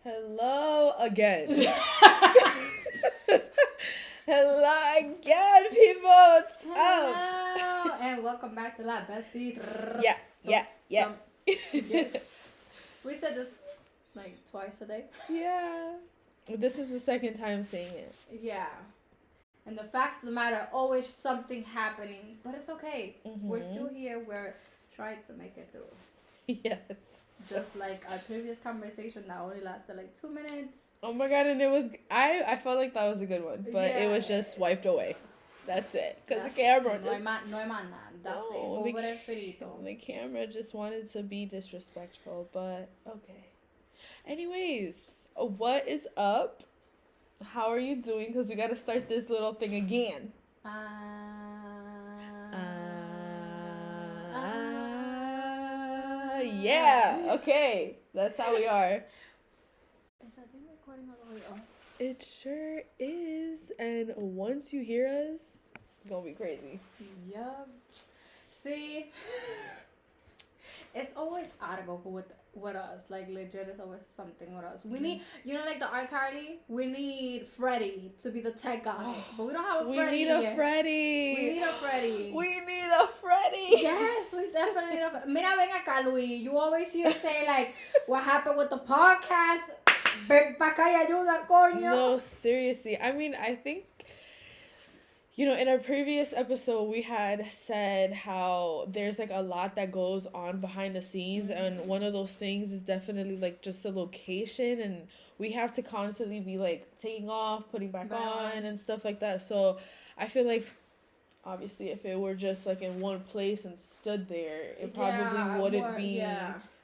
Hello again. Hello again, people. What's Hello, up? and welcome back to Besties. Yeah. We said this like twice a day. Yeah. This is the second time saying it. Yeah. And the fact of the matter, always something happening, but it's okay. We're still here. We're trying to make it through. Yes. Just like our previous conversation that only lasted like 2 minutes. Oh my god, and it was I felt like that was a good one, but it was just wiped away. That's it. Because the camera just... No hay más nada. That's it. Over el frito. The camera just wanted to be disrespectful, but okay. Anyways, what is up? How are you doing? Because we got to start this little thing again. Yeah. Okay. That's how we are. Is that thing recording all the way off? It sure is. And once you hear us, it's going to be crazy. Yup. See? It's always article with us. Like, legit, it's always something with us. We need, like the iCarly, we need Freddie to be the tech guy. But we don't have a Freddie. We need a Freddie. We need a Freddie. Yes, we definitely need a Freddie. Mira, ven acá, Luis. You always hear say, like, what happened with the podcast? Ven pa' acá y ayuda, coño. No, seriously. I mean, I think... in our previous episode, we had said how there's, like, a lot that goes on behind the scenes, and one of those things is definitely, like, just the location, and we have to constantly be, like, taking off, putting back on, and stuff like that, so I feel like, obviously, if it were just, like, in one place and stood there, it probably wouldn't be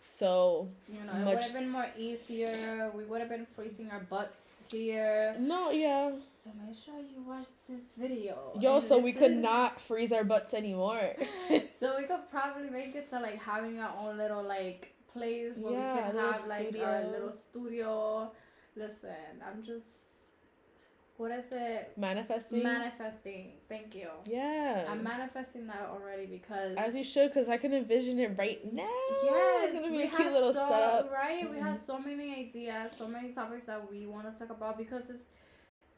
so it would have been more easier. We would have been freezing our butts here. No, yeah. So make sure you watch this video. So we could not freeze our butts anymore. So we could probably make it to like having our own little like place where we can have like our little studio. Listen, I'm just, what is it? Manifesting. Thank you. Yeah. I'm manifesting that already because... As you should, because I can envision it right now. Yes. It's going to be a cute little setup. Right? Mm-hmm. We have so many ideas, so many topics that we want to talk about because it's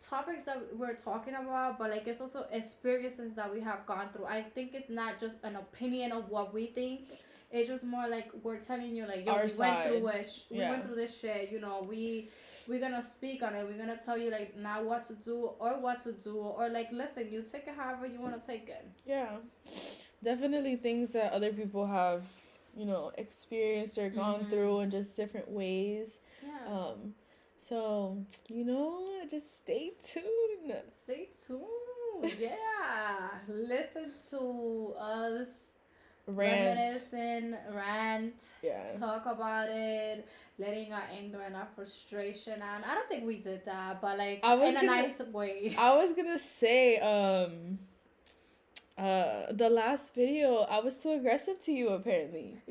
topics that we're talking about, but like it's also experiences that we have gone through. I think it's not just an opinion of what we think. It's just more like we're telling you like, yo, we went through it. We went through this shit. We're gonna speak on it. We're gonna tell you like now what to do or like listen, you take it however you want to take it. Yeah, definitely things that other people have, experienced or gone through in just different ways. Yeah. So just stay tuned. Yeah. Listen to us rant, talk about it, letting our anger and our frustration out. I don't think we did that, but like in a nice way. I was gonna say, the last video, I was too aggressive to you apparently.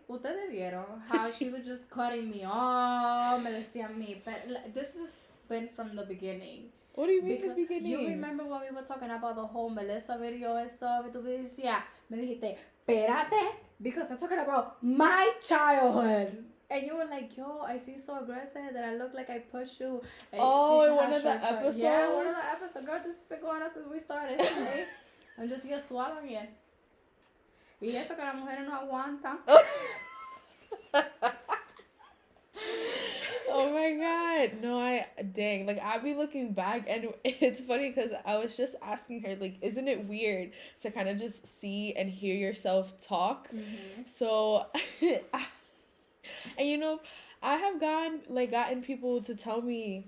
Ustedes vieron how she was just cutting me off, me decía a mí, but this has been from the beginning. What do you mean the beginning? You remember when we were talking about the whole Melissa video and stuff, y tú me decías, me dijiste, espérate, because I'm talking about my childhood. And you were like, yo, I seem so aggressive that I look like I pushed you. And in one of the episodes? Yeah, one of the episodes. Girl, this has been going on since we started. Okay? I'm just here swallowing it. Y eso que las mujeres no aguantan. Oh my god. No, I'll be looking back and it's funny because I was just asking her, like, isn't it weird to kind of just see and hear yourself talk? Mm-hmm. So, and I have gotten people to tell me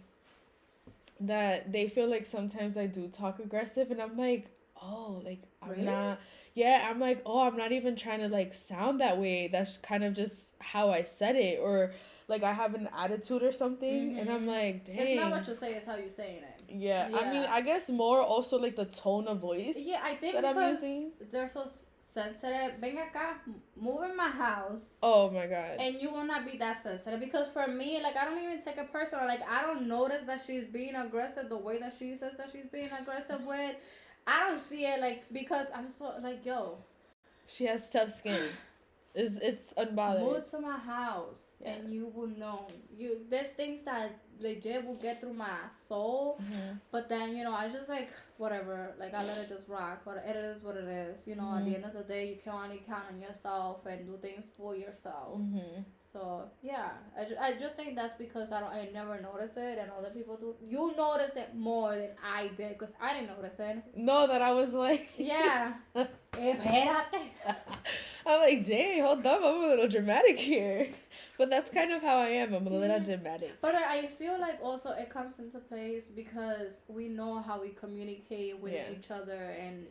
that they feel like sometimes I do talk aggressive and I'm like, oh, like, I'm really? not... Yeah, I'm like, oh, I'm not even trying to, like, sound that way. That's kind of just how I said it. Or, like, I have an attitude or something. Mm-hmm. And I'm like, dang. It's not what you say, it's how you're saying it. Yeah. I mean, I guess more also, like, the tone of voice. Yeah, I think that I'm using. They're so sensitive. Ven acá, move in my house. Oh, my God. And you will not be that sensitive. Because for me, like, I don't even take it personal. Like, I don't notice that she's being aggressive the way that she says that she's being aggressive with. I don't see it, like, because I'm so, like, yo. She has tough skin. It's unbothered. Move to my house, Yeah. and you will know. There's things that legit will get through my soul, but then I just like whatever. Like I let it just rock. But it is what it is. At the end of the day, you can only count on yourself and do things for yourself. So yeah, I just think that's because I never notice it, and other people do. You notice it more than I did, because I didn't notice it. No, that I was like, yeah. Espérate. I'm like, dang, hold up, I'm a little dramatic here. But that's kind of how I am. I'm a little dramatic. But I feel like also it comes into place because we know how we communicate with each other, and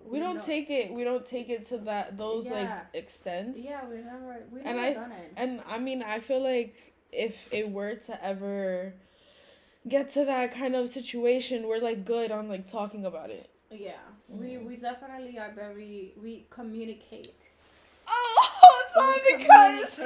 we don't take it to those like extents. Yeah, we never done it. And I mean, I feel like if it were to ever get to that kind of situation, we're like good on like talking about it. Yeah, we definitely are we communicate. Oh, it's all because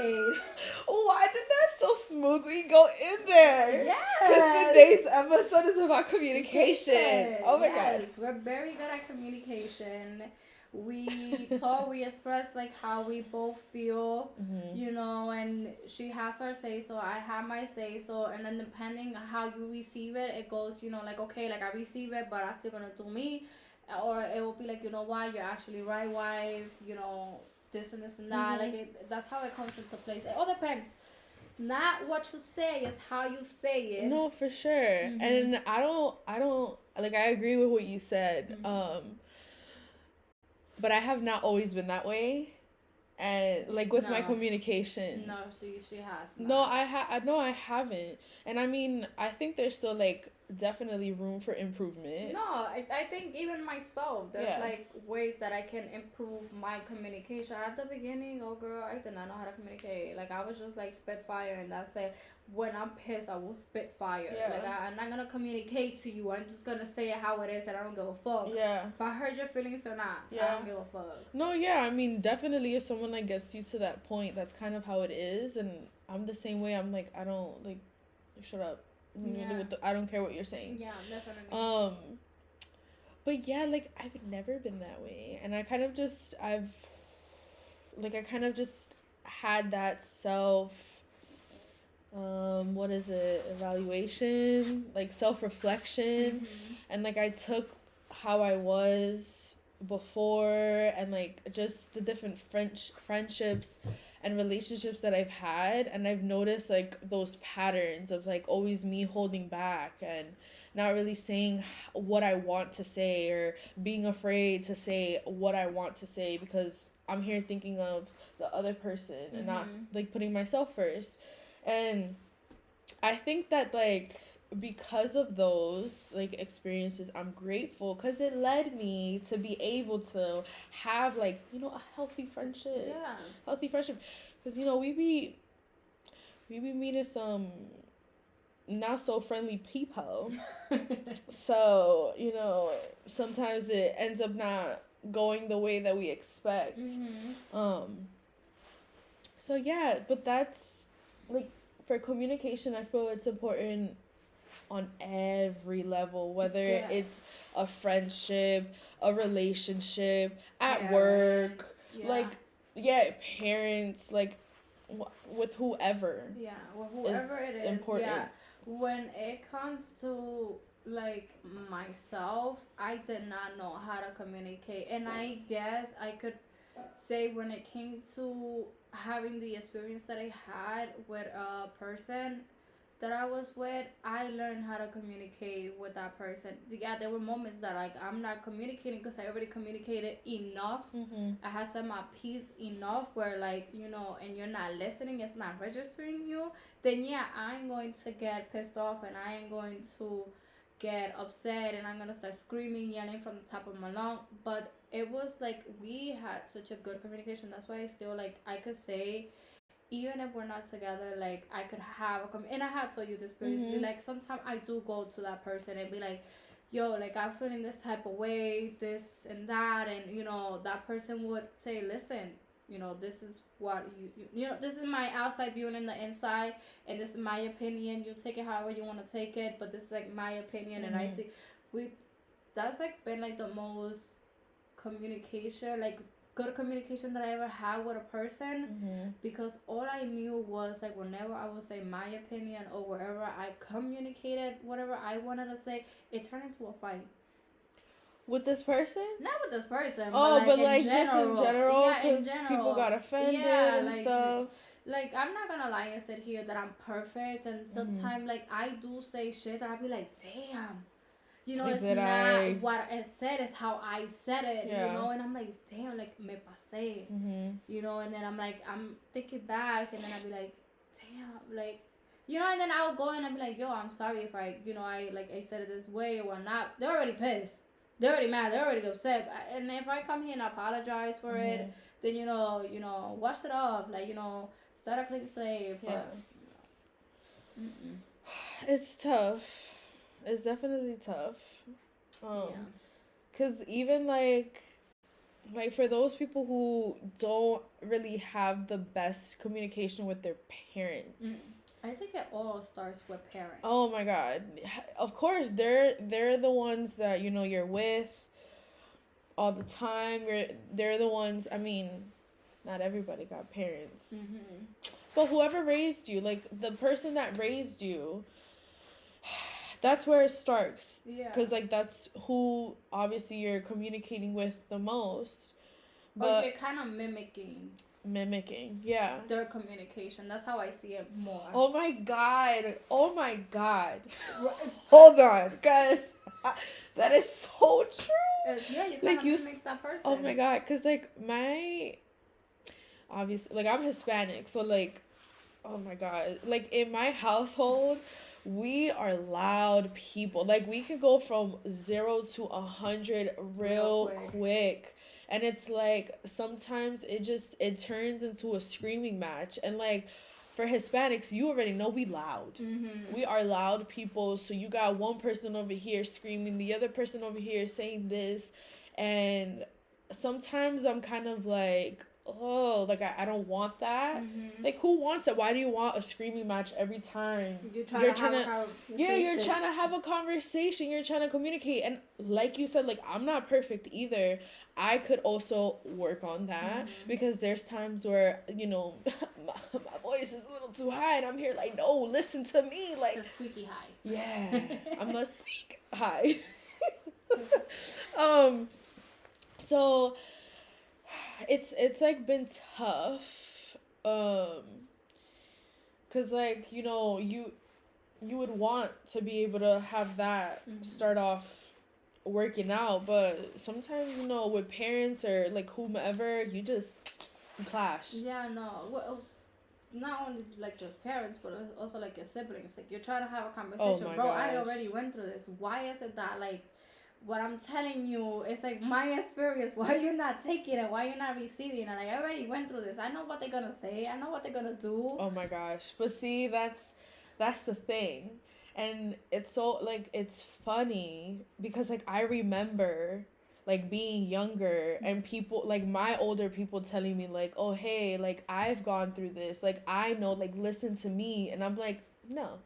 why did that so smoothly go in there? Yes. Because today's episode is about communication. Oh my god. We're very good at communication. We talk, we express like how we both feel, and she has her say so, I have my say so, and then depending on how you receive it, it goes, like, okay, like I receive it, but I'm still gonna do me, or it will be like, why, you're actually right, wife, this and this and that, like that's how it comes into place. It all depends. Not what you say, it's how you say it. No, for sure. And I don't like, I agree with what you said. But I have not always been that way, and like with my communication. No, she has not. No, I haven't. And I mean, I think there's still like definitely room for improvement. No, I think even myself, there's like ways that I can improve my communication. At the beginning, oh girl, I did not know how to communicate. Like I was just like spit fire, and that's it. When I'm pissed, I will spit fire. Yeah. Like I'm not gonna communicate to you. I'm just gonna say it how it is, and I don't give a fuck. Yeah. If I hurt your feelings or not, I don't give a fuck. No, yeah, I mean, definitely if someone like gets you to that point, that's kind of how it is, and I'm the same way. I'm like, I don't like, shut up. Yeah. I don't care what you're saying. Yeah, definitely. But yeah, like I've never been that way, and I kind of just had that self. What is it? Evaluation, like self-reflection, and like I took how I was before, and like just the different friendships and relationships that I've had, and I've noticed like those patterns of like always me holding back and not really saying what I want to say, or being afraid to say what I want to say because I'm here thinking of the other person and not like putting myself first. And I think that like because of those like experiences, I'm grateful because it led me to be able to have like a healthy friendship. Yeah. Healthy friendship, because we be meeting some not so friendly people. So sometimes it ends up not going the way that we expect. So yeah, but that's like for communication, I feel it's important on every level, whether it's a friendship, a relationship, at work, like parents, like with whoever. Yeah, well, whoever it is. Important. Yeah. When it comes to like myself, I did not know how to communicate, and I guess I could say when it came to having the experience that I had with a person that I was with, I learned how to communicate with that person. Yeah, there were moments that like I'm not communicating because I already communicated enough. I had said my piece enough where like and you're not listening, it's not registering you. Then yeah, I'm going to get pissed off, and I am going to get upset, and I'm gonna start screaming, yelling from the top of my lung. But it was like we had such a good communication. That's why I still like I could say, even if we're not together, like I could have and I have told you this previously, like sometimes I do go to that person and be like, yo, like I'm feeling this type of way, this and that, and that person would say, listen, this is what this is my outside viewing in the inside, and this is my opinion. You take it however you want to take it, but this is like my opinion, and I see that's like been like the most communication, like good communication that I ever had with a person, Mm-hmm. because all I knew was like whenever I would say my opinion or wherever I communicated whatever I wanted to say, it turned into a fight. With this person? Not with this person, Oh, but but like in like just in general. general, Yeah, in because people got general. offended Yeah, and stuff. like I'm not gonna lie and sit here that I'm perfect, and Mm-hmm. sometimes like I do say shit that I be like, damn. You know, Like, it's did not I? what it said, it's how I said it, you Yeah. know, and I'm like, damn, like me pasé, Mm-hmm. you know, and then I'm like, I'm thinking back, and then I'll be like, damn, like, you know, and then I'll go and I'll be like, yo, I'm sorry if I, you know, I said it this way or not. They're already pissed. They're already mad. They're already upset. And if I come here and apologize for Mm-hmm. it, then, you know, wash it off. Like, you know, start a clean slate. Yeah. But, mm-mm. It's tough. It's definitely tough. Yeah. Cause even like for those people who don't really have the best communication with their parents. Mm. I think it all starts with parents. Oh my god. Of course they're the ones that you're with all the time. They're the ones, I mean, not everybody got parents. Mm-hmm. But whoever raised you, like the person that raised you, that's where it starts. Yeah. Because like that's who obviously you're communicating with the most. But But you're kind of mimicking yeah. their communication. That's how I see it more. Oh my god. Hold on, guys. That is so true. Yeah, you kind Like of you mimic that person. Oh my god, because like obviously, like I'm Hispanic, so like, oh my god, like in my household, we are loud people. Like we can go from 0 to 100 real quick. And it's like sometimes it turns into a screaming match. And like for Hispanics, you already know we loud. Mm-hmm. We are loud people. So you got one person over here screaming, the other person over here saying this, and sometimes I'm kind of like, oh, like I don't want that. Mm-hmm. Like who wants it? Why do you want a screaming match every time? You're trying to have a conversation. You're trying to communicate. And like you said, like I'm not perfect either. I could also work on that, because there's times where my voice is a little too high and I'm here like, no, listen to me, like a squeaky high. Yeah. I'm a squeak high. So it's like been tough, cause like you would want to be able to have that start off working out, but sometimes with parents or like whomever, you just clash. Yeah, no. Well, not only like just parents, but also like your siblings. Like you're trying to have a conversation, bro. Gosh. I already went through this. Why is it that like what I'm telling you is like my experience? Why you're not taking it? Why you're not receiving it? Like I already went through this. I know what they're gonna say. I know what they're gonna do. Oh my gosh! But see, that's the thing, and it's so like it's funny because like I remember like being younger and people like my older people telling me like, oh hey, like I've gone through this, like I know, like listen to me, and I'm like, no,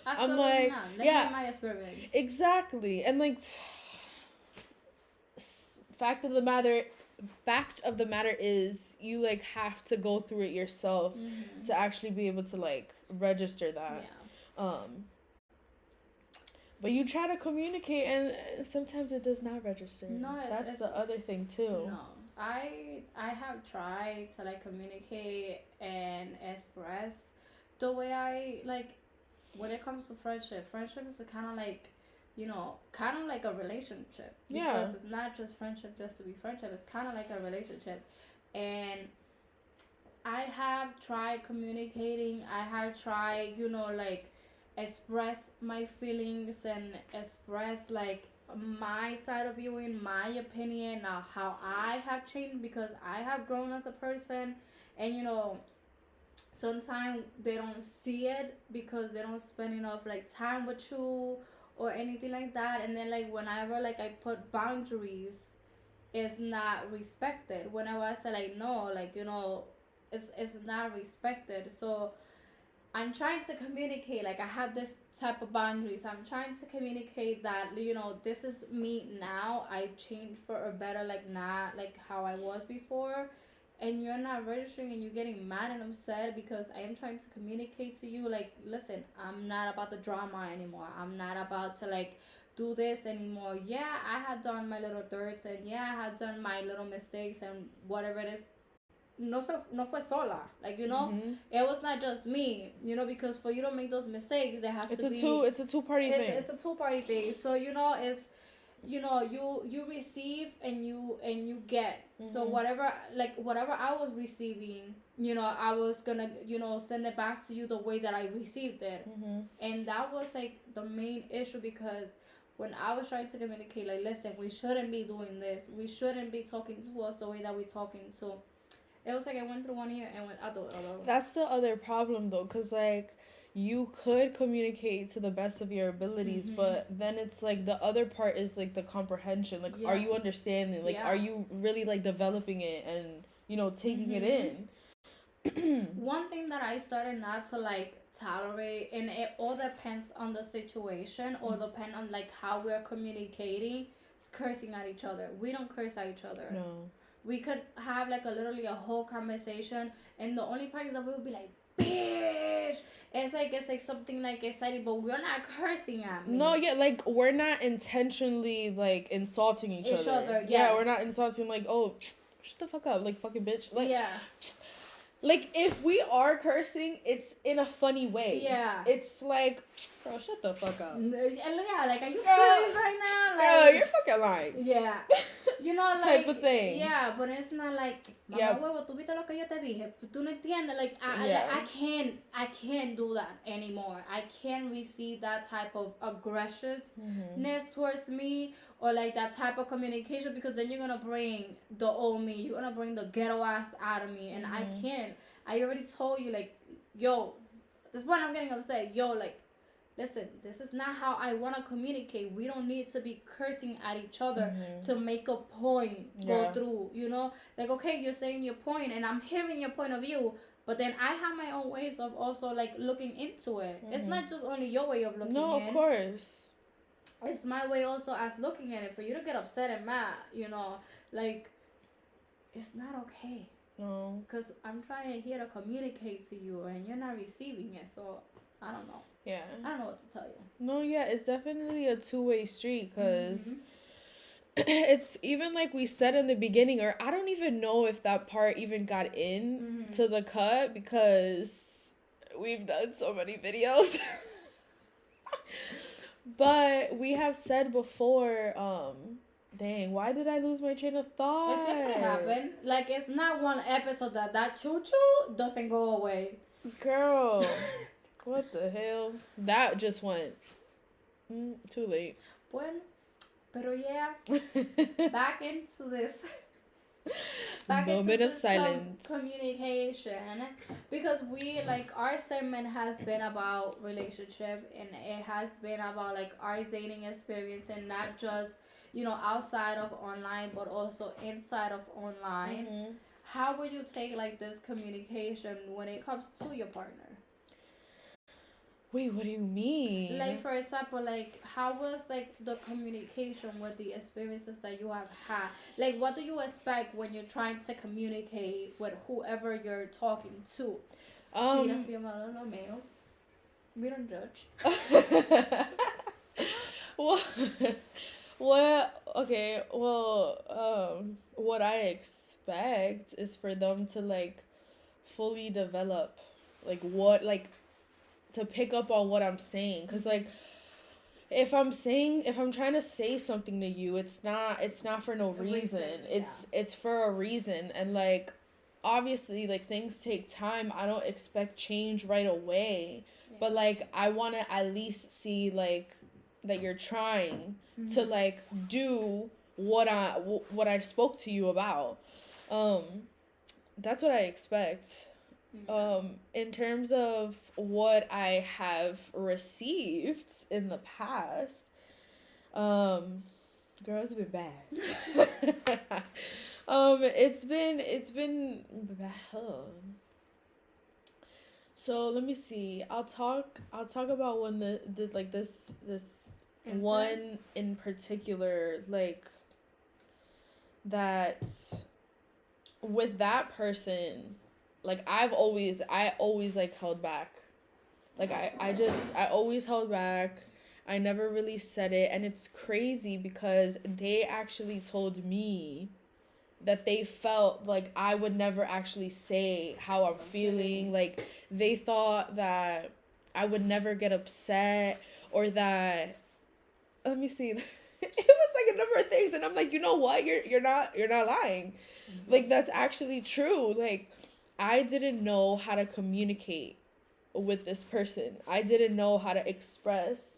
absolutely I'm like, not. Let me hear my experience. Exactly. And like fact of the matter is you like have to go through it yourself to actually be able to like register that. But you try to communicate and sometimes it does not register. No, that's the other thing too. No, I have tried to like communicate and express the way I like when it comes to friendship. Friendship is kind of like, kind of like a relationship. Because it's not just friendship just to be friendship. It's kind of like a relationship. And I have tried communicating. I have tried, like express my feelings and express like my side of viewing, my opinion, how I have changed because I have grown as a person. And, sometimes they don't see it because they don't spend enough like time with you or anything like that. And then like whenever like I put boundaries, it's not respected. Whenever I say like no, like it's not respected. So I'm trying to communicate, like I have this type of boundaries. I'm trying to communicate that, this is me now. I changed for a better, like not like how I was before. And you're not registering and you're getting mad and upset because I am trying to communicate to you, like, listen, I'm not about the drama anymore. I'm not about to like do this anymore. Yeah, I had done my little dirts, and yeah, I had done my little mistakes and whatever it is. No fue sola, like, Mm-hmm. it was not just me, because for you to make those mistakes there has It's to a be, it's a two-party thing. it's a two-party thing. So it's, you receive and you get. So Mm-hmm. whatever I was receiving, I was gonna, send it back to you the way that I received it. Mm-hmm. And that was like the main issue, because when I was trying to communicate, like, listen, we shouldn't be doing this, we shouldn't be talking to us the way that we're talking to, it was like I went through one ear and went out the other. That's the other problem though, because like you could communicate to the best of your abilities, Mm-hmm. but then it's like the other part is like the comprehension. Like, are you understanding? Like, are you really like developing it and taking it in? One thing that I started not to like tolerate, and it all depends on the situation or depend on like how we're communicating, is cursing at each other. We don't curse at each other. No. We could have like literally a whole conversation, and the only part is that we would be like, bitch. It's like something like exciting, but we're not cursing at me. No, yeah, like we're not intentionally like insulting each other. Yeah, we're not insulting like, oh, shut the fuck up, like fucking bitch. Like, yeah. Like, if we are cursing, it's in a funny way. Yeah. It's like, bro, shut the fuck up. Yeah, like, are you serious right now? Like, girl, you're fucking lying. Yeah. Like, type of thing. Yeah, but it's not like, mamá huevo, tú viste lo que yo te dije. Tú no entiendes. Like, I can't do that anymore. I can't receive that type of aggressiveness towards me, or like that type of communication, because then you're gonna bring the old me, you're gonna bring the ghetto ass out of me, and I can't. I already told you, like, yo, this is what I'm getting upset. Yo, like, listen, this is not how I want to communicate. We don't need to be cursing at each other to make a point go through, Like, okay, you're saying your point, and I'm hearing your point of view, but then I have my own ways of also, like, looking into it. It's not just only your way of looking No, of course. It's my way also as looking at it. For you to get upset and mad, like, it's not okay. No. Because I'm trying here to communicate to you, and you're not receiving it, so I don't know. Yeah. I don't know what to tell you. No, yeah, it's definitely a two-way street, because it's even like we said in the beginning, or I don't even know if that part even got in to the cut, because we've done so many videos. But we have said before, dang, why did I lose my train of thought? It simply happened. Like, it's not one episode that choo-choo doesn't go away. Girl, what the hell? That just went too late. Bueno, pero yeah, back into this. Moment of silence. Communication, because we, like, our segment has been about relationship, and it has been about like our dating experience, and not just outside of online, but also inside of online. How would you take like this communication when it comes to your partner? Wait, what do you mean? Like, for example, like, how was like the communication with the experiences that you have had? Like, what do you expect when you're trying to communicate with whoever you're talking to? We don't judge. What I expect is for them to like fully develop, like what, like, to pick up on what I'm saying, because like if I'm trying to say something to you, it's not for no reason. It's for a reason, and like obviously like things take time. I don't expect change right away, but like I want to at least see like that you're trying to like do what I spoke to you about. That's what I expect. In terms of what I have received in the past, girls have been bad. It's been bad. So let me see. I'll talk about when the like this Incident? one in particular, like, that with that person, like I always like held back. Like I always held back. I never really said it, and it's crazy because they actually told me that they felt like I would never actually say how I'm feeling. Like, they thought that I would never get upset, or that, let me see. It was like a number of things, and I'm like, you know what? You're not lying. Mm-hmm. Like, that's actually true. Like, I didn't know how to communicate with this person. I didn't know how to express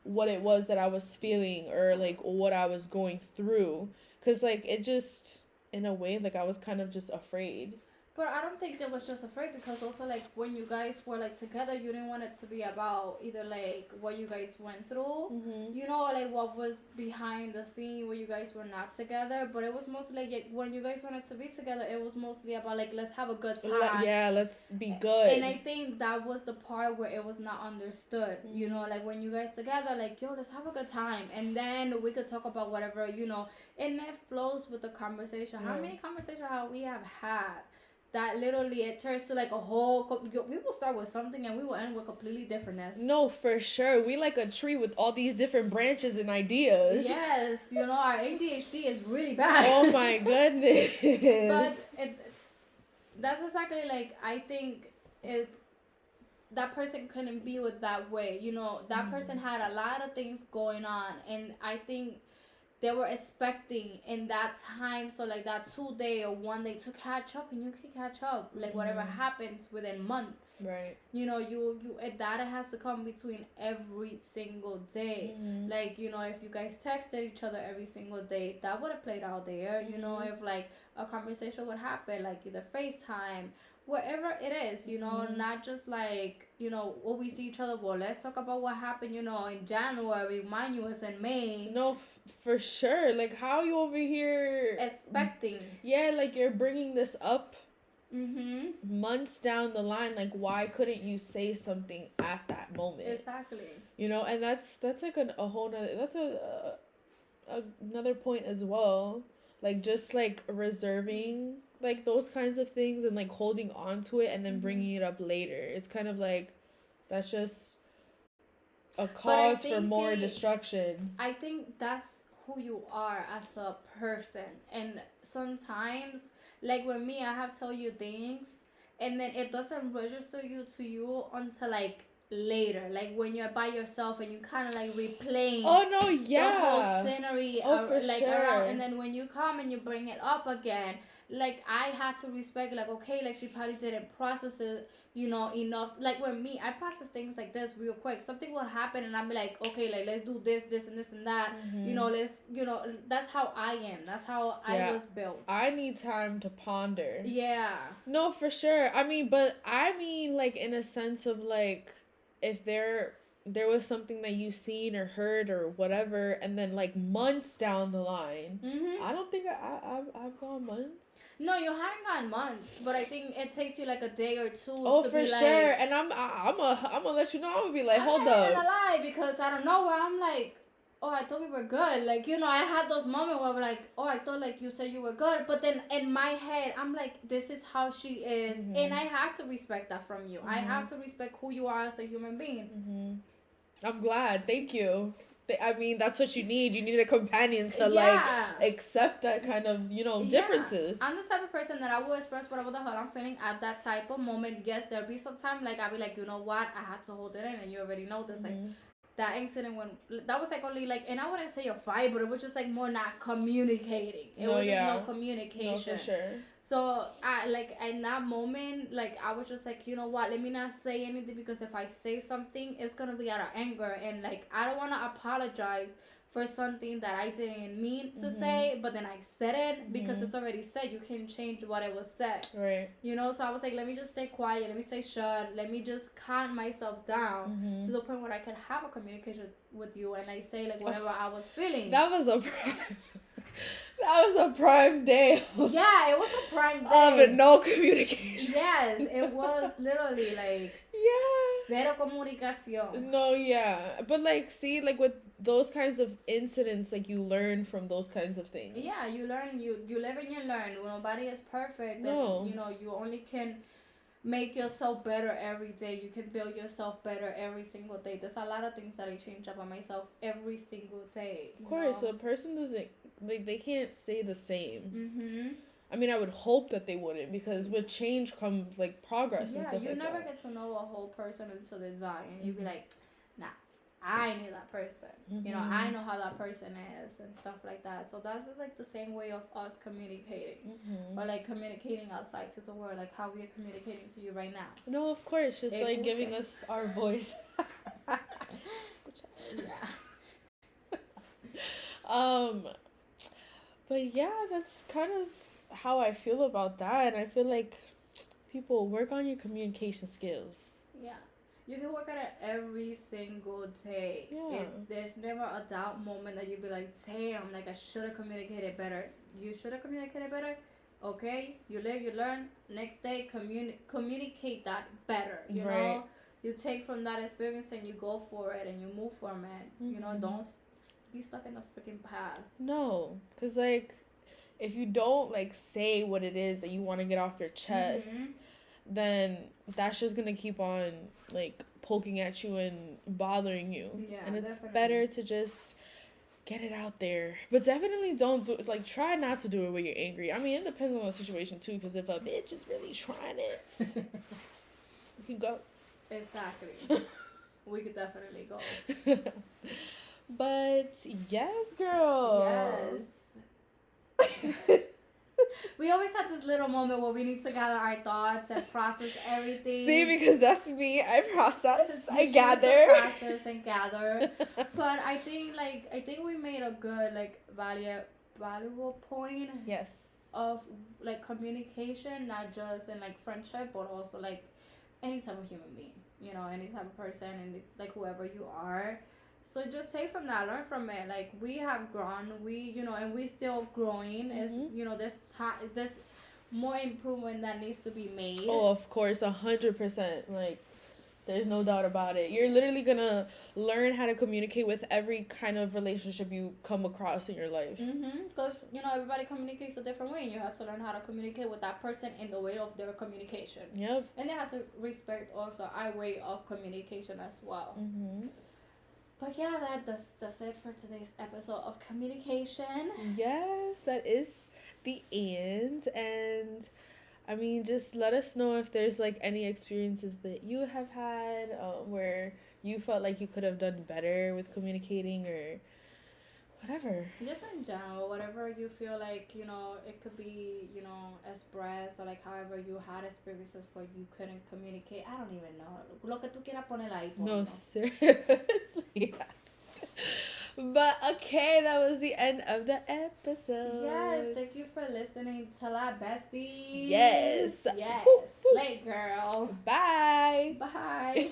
what it was that I was feeling, or like what I was going through, cuz like it just, in a way, like I was kind of just afraid. But I don't think it was just afraid, because also like when you guys were like together, you didn't want it to be about either like what you guys went through, Mhm. you know, like what was behind the scene where you guys were not together. But it was mostly like when you guys wanted to be together, it was mostly about like let's have a good time. Yeah, let's be good. And I think that was the part where it was not understood, you know, like when you guys together, like, yo, let's have a good time, and then we could talk about whatever, you know, and it flows with the conversation. How many conversations have we have had that literally it turns to like a whole, we will start with something and we will end with completely differentness. No, for sure. We like a tree with all these different branches and ideas. Yes, you know, our ADHD is really bad. Oh my goodness. But that's exactly, like, I think it, that person couldn't be with that way, you know, that person had a lot of things going on, and I think they were expecting in that time, so like that 2 day or 1 day to catch up, and you can catch up, like whatever happens within months, Right. you know, you that has to come between every single day. Like, you know, if you guys texted each other every single day, that would have played out there. You know, if like a conversation would happen, like either FaceTime, wherever it is, you know, not just like, you know, when we see each other, well, let's talk about what happened, you know, in January, mind you, it's in May. No, for sure. Like, how you over here Expecting. Yeah, like you're bringing this up months down the line. Like, why couldn't you say something at that moment? Exactly. You know, and that's like a whole nother, that's another point as well. Like, just like reserving like those kinds of things, and like holding on to it and then bringing it up later. It's kind of like, that's just a cause for more destruction. I think that's who you are as a person, and sometimes, like with me, I have told you things, and then it doesn't register to you until like later, like when you're by yourself and you kind of like replaying the whole scenery, like around, and then when you come and you bring it up again, like I have to respect, like, okay, like she probably didn't process it, you know, enough. Like with me, I process things like this real quick. Something will happen and I'm like, okay, like let's do this and this and that. You know, let's, you know, that's how I am. That's how I was built. I need time to ponder. Yeah. No, for sure. I mean, like, in a sense of like, if there was something that you seen or heard or whatever, and then like months down the line, I don't think I've gone months. No, you haven't gone months, but I think it takes you like a day or two. Oh, to for be sure. Like, And I'm gonna let you know. I'm gonna be like, hold I'm up. not gonna lie, because I don't know where I'm like, oh, I thought we were good. Like, you know, I had those moments where I'm like, oh, I thought like you said you were good, but then in my head, I'm like, this is how she is, and I have to respect that from you. I have to respect who you are as a human being. I'm glad. Thank you. I mean, that's what you need. You need a companion to like accept that kind of, you know, differences. I'm the type of person that I will express whatever the hell I'm feeling at that type of moment. Yes, there'll be some time like I'll be like, you know what, I had to hold it in, and you already know this. Like that incident, when that was like only like, and I wouldn't say a fight, but it was just like more not communicating. It was just no communication. No, for sure. So I like in that moment, like I was just like, you know what, let me not say anything, because if I say something, it's gonna be out of anger, and like I don't wanna apologize for something that I didn't mean to say, but then I said it because it's already said. You can change what it was said. Right. You know, so I was like, let me just stay quiet, let me stay shut, let me just calm myself down to the point where I could have a communication with you and I say like whatever I was feeling. That was a That was a prime day. Yeah, it was a prime day. Of no communication. Yes, it was literally like cero comunicación. No, yeah. But like, see, like with those kinds of incidents, like you learn from those kinds of things. Yeah, you learn, you live and you learn. Nobody is perfect. No. And, you know, you only can make yourself better every day. You can build yourself better every single day. There's a lot of things that I change about myself every single day. Of course, a person doesn't, like, they can't stay the same. Mm-hmm. I mean, I would hope that they wouldn't, because with change comes like progress and stuff you like never that. get to know a whole person until they die, and you'd be like, nah, I knew that person. You know, I know how that person is and stuff like that. So that's just like the same way of us communicating, or like communicating outside to the world, like how we are communicating to you right now. No, of course, just like giving us our voice. But yeah, that's kind of how I feel about that. And I feel like people work on your communication skills. Yeah. You can work at it every single day. Yeah. There's never a doubt moment that you'd be like, damn, like I should have communicated better. You should have communicated better. Okay, you live, you learn. Next day, communicate that better. You know, you take from that experience and you go for it and you move from it. You know, don't be stuck in the freaking past. No, because like if you don't like say what it is that you want to get off your chest, then that's just gonna keep on like poking at you and bothering you. Yeah, and it's definitely better to just get it out there. But definitely don't do, like, try not to do it when you're angry. I mean, it depends on the situation too, because if a bitch is really trying it, you can go. Exactly. We could definitely go. But yes, girl. Yes. We always have this little moment where we need to gather our thoughts and process everything. See, because that's me. I process. I gather. Process and gather. But I think we made a good valuable point. Yes. Of like communication, not just in like friendship, but also like any type of human being. You know, any type of person, and like whoever you are. So just take from that, learn from it. Like we have grown, and we still growing. Is there's more improvement that needs to be made. Oh, of course, 100%. Like, there's no doubt about it. You're literally gonna learn how to communicate with every kind of relationship you come across in your life. Because everybody communicates a different way, and you have to learn how to communicate with that person in the way of their communication. Yep. And they have to respect also our way of communication as well. But yeah, that's it for today's episode of communication. Yes, that is the end. And I mean, just let us know if there's like any experiences that you have had where you felt like you could have done better with communicating, or whatever. Just in general, whatever you feel like, it could be, expressed, or like however you had experiences where you couldn't communicate. I don't even know. Lo que tú quieras poner ahí. No, seriously. But okay, that was the end of the episode. Yes, thank you for listening to our besties. Yes. Yes. Slay girl. Bye. Bye.